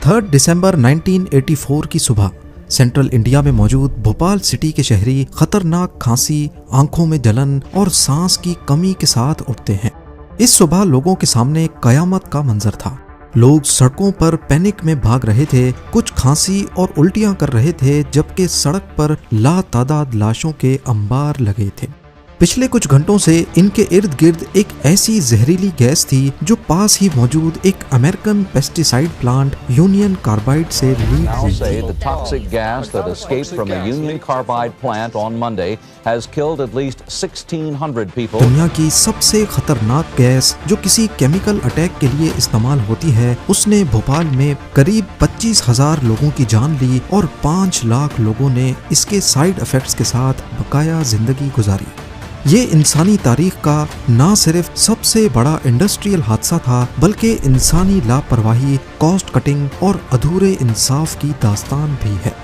3 दिसंबर 1984 की सुबह central India में मौजूद भोपाल सिटी के शहरी खतरनाक खांसी, आंखों में जलन और सांस की कमी के साथ उठते हैं। इस सुबह लोगों के सामने कयामत का मंजर था। लोग सड़कों पर पैनिक में भाग रहे थे, कुछ खांसी और उल्टियां कर रहे थे, जबकि सड़क पर लातादाद लाशों के अंबार लगे थे। पिछले कुछ घंटों से इनके इर्द गिर्द एक ऐसी जहरीली गैस थी जो पास ही मौजूद एक American pesticide plant union carbide से लीक हुई थी। The toxic gas that escaped from a Union Carbide plant on Monday has killed at least 1,600 people. दुनिया की सबसे खतरनाक गैस जो किसी केमिकल अटैक के लिए इस्तेमाल होती है, उसने भोपाल में करीब 25,000 लोगों की जान ली और 5 लाख लोगों ने इसके साइड इफेक्ट्स के साथ बकाया जिंदगी गुजारी। ये इंसानी तारीख का ना सिर्फ सबसे बड़ा इंडस्ट्रियल हादसा था, बल्कि इंसानी लापरवाही, कॉस्ट कटिंग और अधूरे इंसाफ की दास्तान भी है।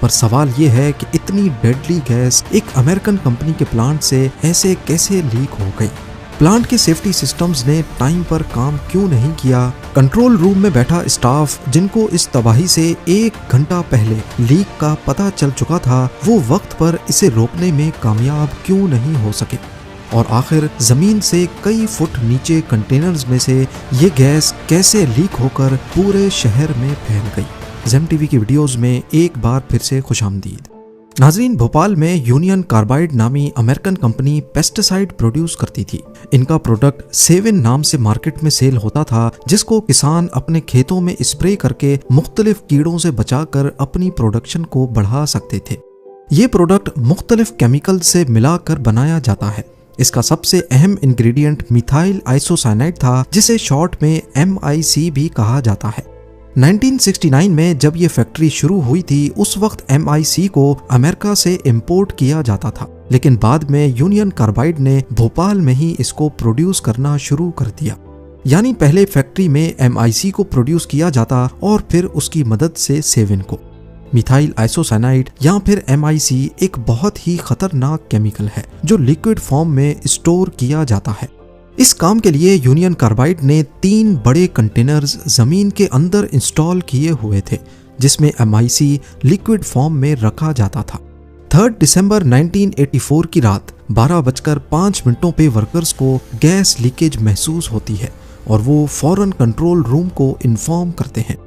पर सवाल ये है कि इतनी डेडली गैस एक अमेरिकन कंपनी के प्लांट से ऐसे कैसे लीक हो गई? प्लांट के सेफ्टी सिस्टम्स ने टाइम पर काम क्यों नहीं किया? कंट्रोल रूम में बैठा स्टाफ, जिनको इस तबाही से 1 घंटा पहले लीक का पता चल चुका था, वो वक्त पर इसे रोकने में कामयाब क्यों नहीं हो सके? और आखिर जमीन से कई फुट नीचे कंटेनर्स में से ये गैस कैसे लीक होकर पूरे शहर में फैल गई? ज़ेम टीवी की वीडियोस में एक बार फिर से खुशामदीद। नाजरीन, भोपाल में यूनियन कार्बाइड नामी अमेरिकन कंपनी पेस्टिसाइड प्रोड्यूस करती थी। इनका प्रोडक्ट सेवन नाम से मार्केट में सेल होता था, जिसको किसान अपने खेतों में स्प्रे करके मुख्तलिफ कीड़ों से बचाकर अपनी प्रोडक्शन को बढ़ा सकते थे। ये प्रोडक्ट मुख्तलिफ केमिकल से मिलाकर बनाया जाता है। इसका सबसे अहम इंग्रेडिएंट मिथाइल आइसोसाइनाइड था, जिसे शॉर्ट में MIC भी कहा जाता है। 1969 में जब ये फैक्ट्री शुरू हुई थी, उस वक्त MIC को अमेरिका से इंपोर्ट किया जाता था, लेकिन बाद में यूनियन कार्बाइड ने भोपाल में ही इसको प्रोड्यूस करना शुरू कर दिया। यानी पहले फैक्ट्री में MIC को प्रोड्यूस किया जाता और फिर उसकी मदद से सेवन को। मिथाइल आइसोसाइनाइड या फिर MIC एक बहुत ही खतरनाक केमिकल है जो लिक्विड फॉर्म में स्टोर किया जाता है। इस काम के लिए यूनियन कार्बाइड ने 3 बड़े कंटेनर्स जमीन के अंदर इंस्टॉल किए हुए थे, जिसमें MIC लिक्विड फॉर्म में रखा जाता था। 3 दिसंबर 1984 की रात 12:05 पे वर्कर्स को गैस लीकेज महसूस होती है और वो फौरन कंट्रोल रूम को इन्फॉर्म करते हैं।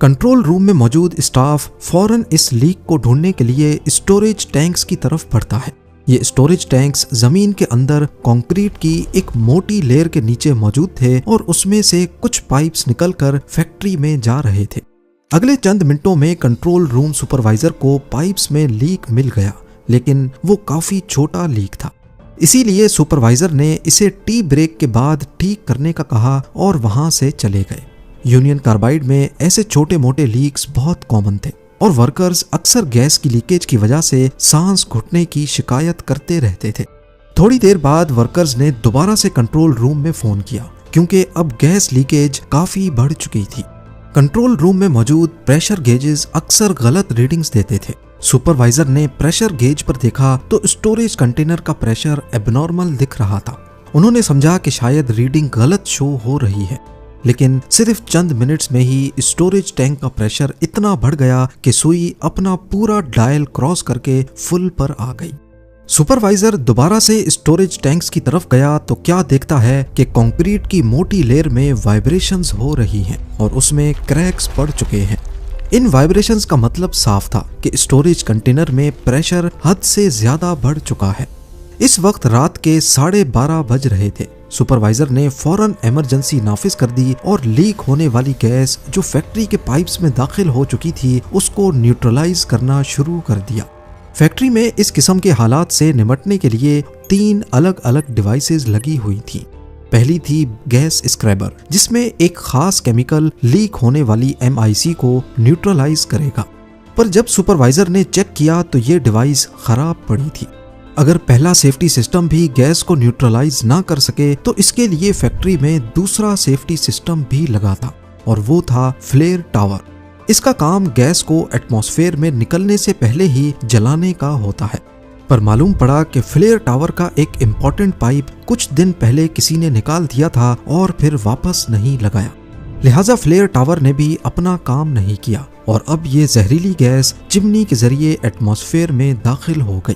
कंट्रोल रूम में मौजूद स्टाफ फौरन इस लीक को ढूंढने के लिए स्टोरेज टैंक्स की तरफ बढ़ता है। ये स्टोरेज टैंक्स जमीन के अंदर कंक्रीट की एक मोटी लेयर के नीचे मौजूद थे और उसमें से कुछ पाइप्स निकलकर फैक्ट्री में जा रहे थे। अगले चंद मिनटों में कंट्रोल रूम सुपरवाइजर को पाइप्स में लीक मिल गया, लेकिन वो काफी छोटा लीक था। इसीलिए सुपरवाइजर ने इसे टी ब्रेक के बाद ठीक करने का कहा और वहां से चले गए। यूनियन कार्बाइड में ऐसे छोटे मोटे लीक्स बहुत कॉमन थे और वर्कर्स अक्सर गैस की लीकेज की वजह से सांस घुटने की शिकायत करते रहते थे। थोड़ी देर बाद वर्कर्स ने दोबारा से कंट्रोल रूम में फोन किया, क्योंकि अब गैस लीकेज काफी बढ़ चुकी थी। कंट्रोल रूम में मौजूद प्रेशर गेजेस अक्सर गलत रीडिंग्स देते थे। सुपरवाइजर ने प्रेशर गेज पर देखा तो स्टोरेज कंटेनर का प्रेशर एबनॉर्मल दिख रहा था। उन्होंने समझा कि शायद रीडिंग गलत शो हो रही है, लेकिन सिर्फ चंद मिनट्स में ही स्टोरेज टैंक का प्रेशर इतना बढ़ गया कि सुई अपना पूरा डायल क्रॉस करके फुल पर आ गई। सुपरवाइजर दोबारा से स्टोरेज टैंक्स की तरफ गया तो क्या देखता है कि कंक्रीट की मोटी लेयर में वाइब्रेशंस हो रही हैं और उसमें क्रैक्स पड़ चुके हैं। इन वाइब्रेशंस का मतलब साफ था कि स्टोरेज कंटेनर में प्रेशर हद से ज्यादा बढ़ चुका है। इस वक्त रात के 12:30 बज रहे थे। सुपरवाइजर ने फौरन इमरजेंसी नाफिज कर दी और लीक होने वाली गैस जो फैक्ट्री के पाइप्स में दाखिल हो चुकी थी, उसको न्यूट्रलाइज करना शुरू कर दिया। फैक्ट्री में इस किस्म के हालात से निपटने के लिए 3 अलग अलग डिवाइसेस लगी हुई थी। पहली थी गैस स्क्रैबर, जिसमें एक खास केमिकल लीक होने वाली MIC को न्यूट्रलाइज करेगा। पर जब सुपरवाइजर ने चेक किया तो ये डिवाइस खराब पड़ी थी। अगर पहला सेफ्टी सिस्टम भी गैस को न्यूट्रलाइज ना कर सके तो इसके लिए फैक्ट्री में दूसरा सेफ्टी सिस्टम भी लगा था, और वो था फ्लेयर टावर। इसका काम गैस को एटमॉस्फेयर में निकलने से पहले ही जलाने का होता है। पर मालूम पड़ा कि फ्लेयर टावर का एक इम्पोर्टेंट पाइप कुछ दिन पहले किसी ने निकाल दिया था और फिर वापस नहीं लगाया। लिहाजा फ्लेयर टावर ने भी अपना काम नहीं किया और अब ये जहरीली गैस चिमनी के जरिए एटमॉस्फेयर में दाखिल हो गई।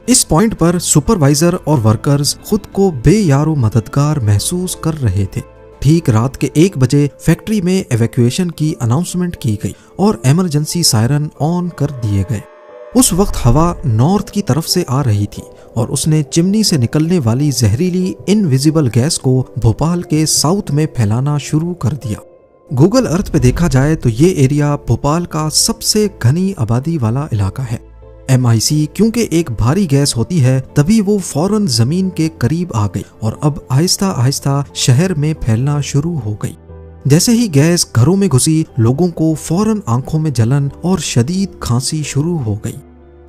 इस पॉइंट पर सुपरवाइजर और वर्कर्स खुद को बेयारो मददगार महसूस कर रहे थे। ठीक रात के 1 बजे फैक्ट्री में एवैक्यूएशन की अनाउंसमेंट की गई और इमरजेंसी सायरन ऑन कर दिए गए। उस वक्त हवा नॉर्थ की तरफ से आ रही थी और उसने चिमनी से निकलने वाली जहरीली इनविजिबल गैस को भोपाल के साउथ में फैलाना शुरू कर दिया। गूगल अर्थ पे देखा जाए तो ये एरिया भोपाल का सबसे घनी आबादी वाला इलाका है। MIC क्योंकि एक भारी गैस होती है तभी वो फौरन जमीन के करीब आ गई और अब आहिस्ता आहिस्ता शहर में फैलना शुरू हो गई। जैसे ही गैस घरों में घुसी, लोगों को फौरन आंखों में जलन और शदीद खांसी शुरू हो गई।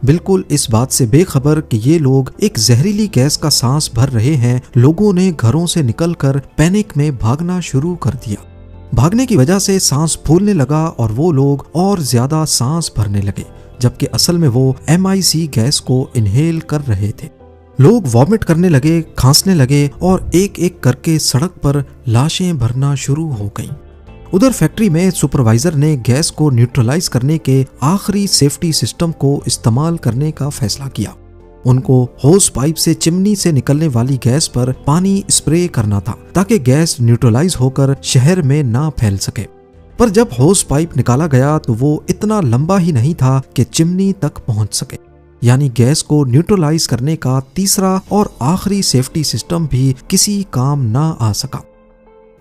बिल्कुल इस बात से बेखबर कि ये लोग एक जहरीली गैस का सांस भर रहे हैं, लोगों ने घरों से निकलकर पैनिक में भागना शुरू कर दिया। भागने की वजह से सांस फूलने लगा और वो लोग और ज्यादा सांस भरने लगे, जबकि असल में वो MIC गैस को इनहेल कर रहे थे। लोग वॉमिट करने लगे, खांसने लगे और एक एक करके सड़क पर लाशें भरना शुरू हो गईं। उधर फैक्ट्री में सुपरवाइजर ने गैस को न्यूट्रलाइज करने के आखिरी सेफ्टी सिस्टम को इस्तेमाल करने का फैसला किया। उनको होस पाइप से चिमनी से निकलने वाली गैस पर पानी स्प्रे करना था ताकि गैस न्यूट्रलाइज होकर शहर में ना फैल सके। पर जब होस पाइप निकाला गया तो वो इतना लंबा ही नहीं था कि चिमनी तक पहुंच सके, यानी गैस को न्यूट्रलाइज करने का तीसरा और आखिरी सेफ्टी सिस्टम भी किसी काम ना आ सका।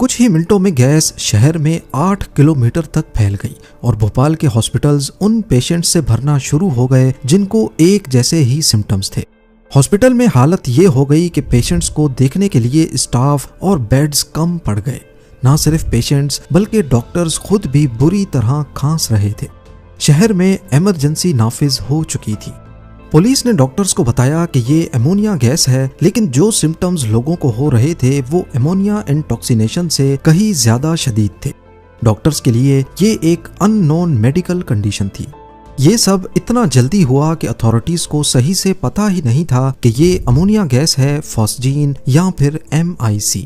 कुछ ही मिनटों में गैस शहर में 8 किलोमीटर तक फैल गई और भोपाल के हॉस्पिटल्स उन पेशेंट्स से भरना शुरू हो गए जिनको एक जैसे ही सिम्टम्स थे। हॉस्पिटल में हालत ये हो गई कि पेशेंट्स को देखने के लिए स्टाफ और बेड्स कम पड़ गए। ना सिर्फ पेशेंट्स बल्कि डॉक्टर्स खुद भी बुरी तरह खांस रहे थे। शहर में इमरजेंसी नाफिज हो चुकी थी। पुलिस ने डॉक्टर्स को बताया कि ये अमोनिया गैस है, लेकिन जो सिम्टम्स लोगों को हो रहे थे वो अमोनिया इंटॉक्सिनेशन से कहीं ज्यादा शदीद थे। डॉक्टर्स के लिए ये एक अननोन मेडिकल कंडीशन थी। ये सब इतना जल्दी हुआ कि अथॉरिटीज को सही से पता ही नहीं था कि ये अमोनिया गैस है, फॉस्जीन या फिर MIC।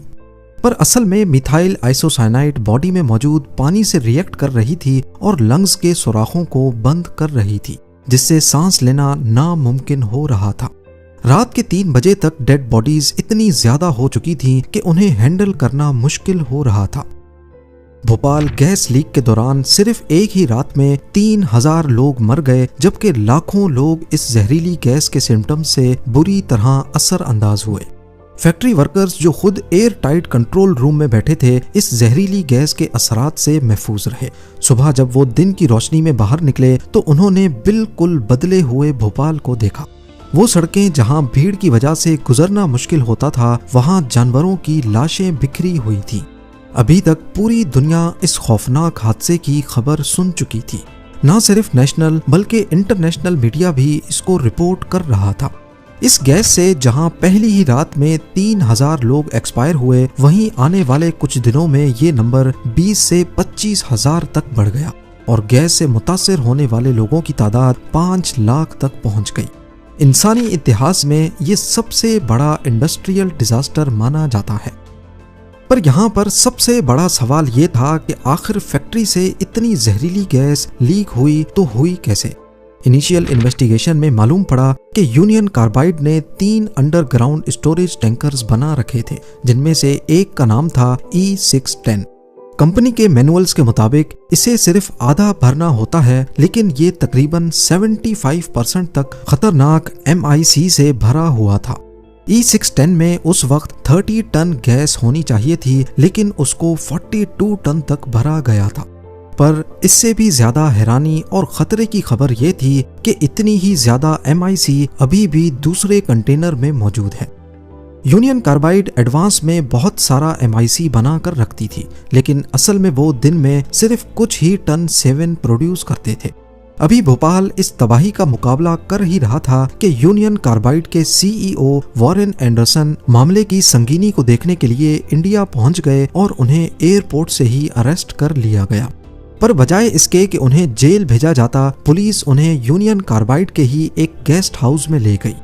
पर असल में मिथाइल आइसोसाइनाइड बॉडी में मौजूद पानी से रिएक्ट कर रही थी और लंग्स के सुराखों को बंद कर रही थी, जिससे सांस लेना नामुमकिन हो रहा था। रात के 3 बजे तक डेड बॉडीज इतनी ज्यादा हो चुकी थीं कि उन्हें हैंडल करना मुश्किल हो रहा था। भोपाल गैस लीक के दौरान सिर्फ एक ही रात में 3000 लोग मर गए, जबकि लाखों लोग इस जहरीली गैस के सिम्टम्स से बुरी तरह असर अंदाज हुए। फैक्ट्री वर्कर्स जो खुद एयर टाइट कंट्रोल रूम में बैठे थे, इस जहरीली गैस के असरात से महफूज रहे। सुबह जब वो दिन की रोशनी में बाहर निकले तो उन्होंने बिल्कुल बदले हुए भोपाल को देखा। वो सड़कें जहां भीड़ की वजह से गुजरना मुश्किल होता था, वहां जानवरों की लाशें बिखरी हुई थी। अभी तक पूरी दुनिया इस खौफनाक हादसे की खबर सुन चुकी थी। न सिर्फ नेशनल बल्कि इंटरनेशनल मीडिया भी इसको रिपोर्ट कर रहा था। इस गैस से जहां पहली ही रात में 3000 लोग एक्सपायर हुए, वहीं आने वाले कुछ दिनों में ये नंबर 20 से 25,000 तक बढ़ गया और गैस से मुतासिर होने वाले लोगों की तादाद 5 लाख तक पहुंच गई। इंसानी इतिहास में ये सबसे बड़ा इंडस्ट्रियल डिजास्टर माना जाता है। पर यहाँ पर सबसे बड़ा सवाल ये था कि आखिर फैक्ट्री से इतनी जहरीली गैस लीक हुई तो हुई कैसे। इनिशियल इन्वेस्टिगेशन में मालूम पड़ा कि यूनियन कार्बाइड ने 3 अंडरग्राउंड स्टोरेज टैंकर्स बना रखे थे, जिनमें से एक का नाम था E610। कंपनी के मैनुअल्स के मुताबिक इसे सिर्फ आधा भरना होता है, लेकिन ये तकरीबन 75% तक खतरनाक MIC से भरा हुआ था। E610 में उस वक्त 30 टन गैस होनी चाहिए थी, लेकिन उसको 42 टन तक भरा गया था। पर इससे भी ज्यादा हैरानी और खतरे की खबर यह थी कि इतनी ही ज्यादा MIC अभी भी दूसरे कंटेनर में मौजूद है। यूनियन कार्बाइड एडवांस में बहुत सारा MIC बना कर रखती थी, लेकिन असल में वो दिन में सिर्फ कुछ ही टन 7 प्रोड्यूस करते थे। अभी भोपाल इस तबाही का मुकाबला कर ही रहा था कि यूनियन कार्बाइड के CEO वॉरेन एंडरसन मामले की संगीनी को देखने के लिए इंडिया पहुंच गए और उन्हें एयरपोर्ट से ही अरेस्ट कर लिया गया। पर बजाय इसके कि उन्हें जेल भेजा जाता, पुलिस उन्हें यूनियन कार्बाइड के ही एक गेस्ट हाउस में ले गई।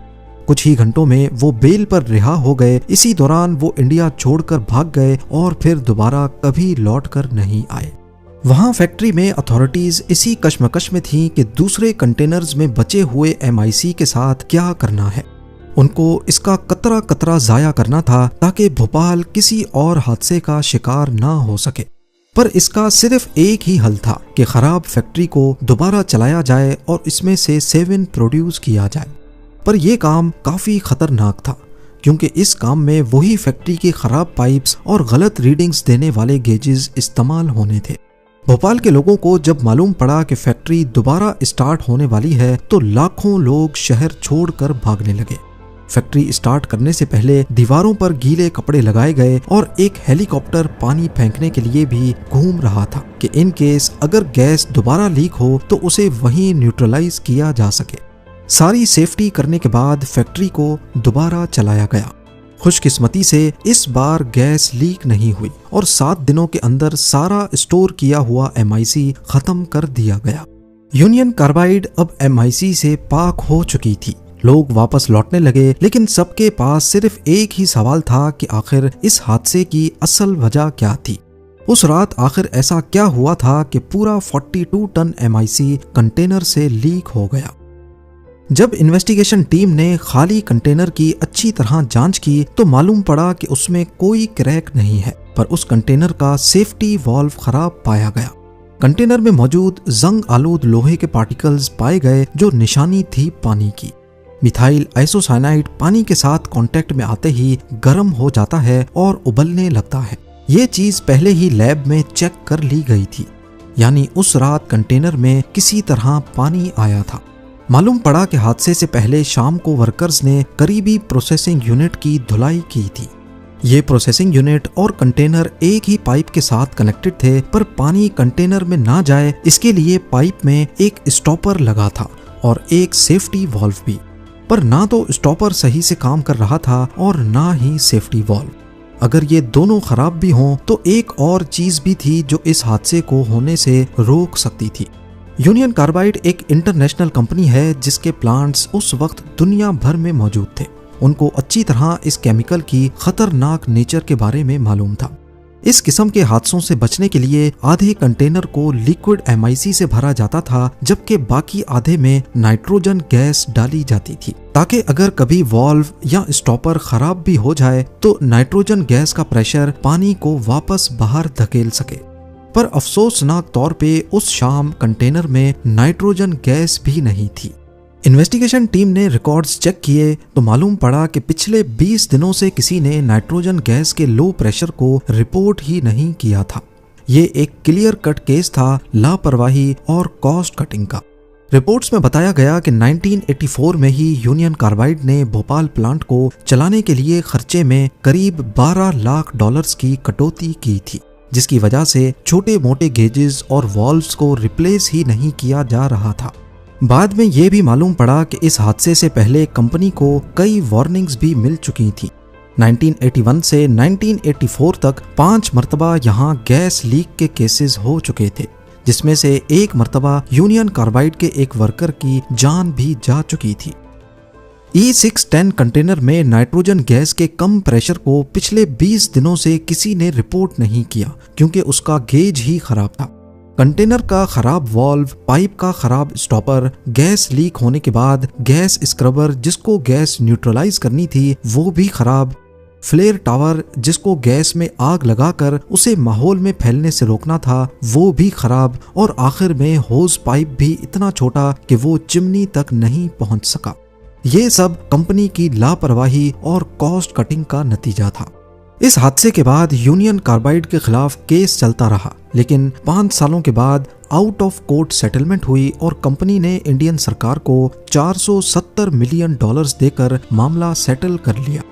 कुछ ही घंटों में वो बेल पर रिहा हो गए। इसी दौरान वो इंडिया छोड़कर भाग गए और फिर दोबारा कभी लौटकर नहीं आए। वहां फैक्ट्री में अथॉरिटीज इसी कश्मकश में थीं कि दूसरे कंटेनर्स में बचे हुए MIC के साथ क्या करना है। उनको इसका कतरा कतरा जाया करना था ताकि भोपाल किसी और हादसे का शिकार ना हो सके। पर इसका सिर्फ एक ही हल था कि खराब फैक्ट्री को दोबारा चलाया जाए और इसमें से सेवन प्रोड्यूस किया जाए। पर यह काम काफी खतरनाक था क्योंकि इस काम में वही फैक्ट्री की खराब पाइप्स और गलत रीडिंग्स देने वाले गेजेस इस्तेमाल होने थे। भोपाल के लोगों को जब मालूम पड़ा कि फैक्ट्री दोबारा स्टार्ट होने वाली है तो लाखों लोग शहर छोड़कर भागने लगे। फैक्ट्री स्टार्ट करने से पहले दीवारों पर गीले कपड़े लगाए गए और एक हेलीकॉप्टर पानी फेंकने के लिए भी घूम रहा था कि इन केस अगर गैस दोबारा लीक हो तो उसे वहीं न्यूट्रलाइज किया जा सके। सारी सेफ्टी करने के बाद फैक्ट्री को दोबारा चलाया गया। खुशकिस्मती से इस बार गैस लीक नहीं हुई और 7 दिनों के अंदर सारा स्टोर किया हुआ MIC खत्म कर दिया गया। यूनियन कार्बाइड अब MIC से पाक हो चुकी थी। लोग वापस लौटने लगे, लेकिन सबके पास सिर्फ एक ही सवाल था कि आखिर इस हादसे की असल वजह क्या थी। उस रात आखिर ऐसा क्या हुआ था कि पूरा 42 टन MIC कंटेनर से लीक हो गया। जब इन्वेस्टिगेशन टीम ने खाली कंटेनर की अच्छी तरह जांच की तो मालूम पड़ा कि उसमें कोई क्रैक नहीं है, पर उस कंटेनर का सेफ्टी वाल्व खराब पाया गया। कंटेनर में मौजूद जंग आलूद लोहे के पार्टिकल्स पाए गए जो निशानी थी पानी की। मिथाइल आइसोसाइनाइड पानी के साथ कांटेक्ट में आते ही गर्म हो जाता है और उबलने लगता है। ये चीज पहले ही लैब में चेक कर ली गई थी, यानी उस रात कंटेनर में किसी तरह पानी आया था। मालूम पड़ा कि हादसे से पहले शाम को वर्कर्स ने करीबी प्रोसेसिंग यूनिट की धुलाई की थी। ये प्रोसेसिंग यूनिट और कंटेनर एक ही पाइप के साथ कनेक्टेड थे, पर पानी कंटेनर में ना जाए इसके लिए पाइप में एक स्टॉपर लगा था और एक सेफ्टी वाल्व भी। पर ना तो स्टॉपर सही से काम कर रहा था और ना ही सेफ्टी वाल्व। अगर ये दोनों खराब भी हों तो एक और चीज भी थी जो इस हादसे को होने से रोक सकती थी। यूनियन कार्बाइड एक इंटरनेशनल कंपनी है जिसके प्लांट्स उस वक्त दुनिया भर में मौजूद थे। उनको अच्छी तरह इस केमिकल की खतरनाक नेचर के बारे में मालूम था। इस किस्म के हादसों से बचने के लिए आधे कंटेनर को लिक्विड MIC से भरा जाता था, जबकि बाकी आधे में नाइट्रोजन गैस डाली जाती थी ताकि अगर कभी वाल्व या स्टॉपर खराब भी हो जाए तो नाइट्रोजन गैस का प्रेशर पानी को वापस बाहर धकेल सके। पर अफसोसनाक तौर पे उस शाम कंटेनर में नाइट्रोजन गैस भी नहीं थी। इन्वेस्टिगेशन टीम ने रिकॉर्ड्स चेक किए तो मालूम पड़ा कि पिछले 20 दिनों से किसी ने नाइट्रोजन गैस के लो प्रेशर को रिपोर्ट ही नहीं किया था। ये एक क्लियर कट केस था लापरवाही और कॉस्ट कटिंग का। रिपोर्ट्स में बताया गया कि 1984 में ही यूनियन कार्बाइड ने भोपाल प्लांट को चलाने के लिए खर्चे में करीब $12 लाख की कटौती की थी, जिसकी वजह से छोटे मोटे गेजेस और वॉल्व्स को रिप्लेस ही नहीं किया जा रहा था। बाद में यह भी मालूम पड़ा कि इस हादसे से पहले कंपनी को कई वार्निंग्स भी मिल चुकी थी। 1981 से 1984 तक 5 मरतबा यहाँ गैस लीक के केसेस हो चुके थे, जिसमें से एक मरतबा यूनियन कार्बाइड के एक वर्कर की जान भी जा चुकी थी। E610 कंटेनर में नाइट्रोजन गैस के कम प्रेशर को पिछले 20 दिनों से किसी ने रिपोर्ट नहीं किया क्योंकि उसका गेज ही खराब था। कंटेनर का खराब वाल्व, पाइप का खराब स्टॉपर, गैस लीक होने के बाद गैस स्क्रबर जिसको गैस न्यूट्रलाइज करनी थी वो भी खराब, फ्लेयर टावर जिसको गैस में आग लगाकर उसे माहौल में फैलने से रोकना था वो भी खराब, और आखिर में होज पाइप भी इतना छोटा कि वो चिमनी तक नहीं पहुंच सका। ये सब कंपनी की लापरवाही और कॉस्ट कटिंग का नतीजा था। इस हादसे के बाद यूनियन कार्बाइड के खिलाफ केस चलता रहा, लेकिन 5 सालों के बाद आउट ऑफ कोर्ट सेटलमेंट हुई और कंपनी ने इंडियन सरकार को $470 मिलियन देकर मामला सेटल कर लिया।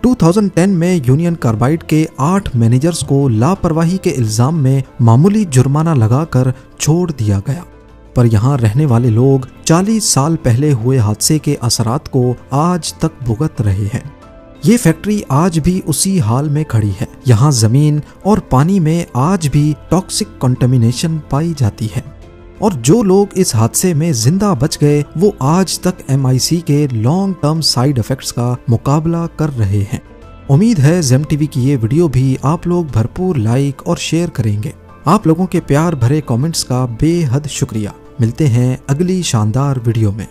2010 में यूनियन कार्बाइड के 8 मैनेजर्स को लापरवाही के इल्जाम में मामूली जुर्माना लगाकर छोड़ दिया गया, पर यहाँ रहने वाले लोग 40 साल पहले हुए हादसे के असरात को आज तक भुगत रहे हैं। ये फैक्ट्री आज भी उसी हाल में खड़ी है। यहाँ जमीन और पानी में आज भी टॉक्सिक कंटामिनेशन पाई जाती है। और जो लोग इस हादसे में जिंदा बच गए वो आज तक MIC के लॉन्ग टर्म साइड इफेक्ट्स का मुकाबला कर रहे हैं। उम्मीद है ज़ेम टीवी की ये वीडियो भी आप लोग भरपूर लाइक और शेयर करेंगे। आप लोगों के प्यार भरे कमेंट्स का बेहद शुक्रिया। मिलते हैं अगली शानदार वीडियो में।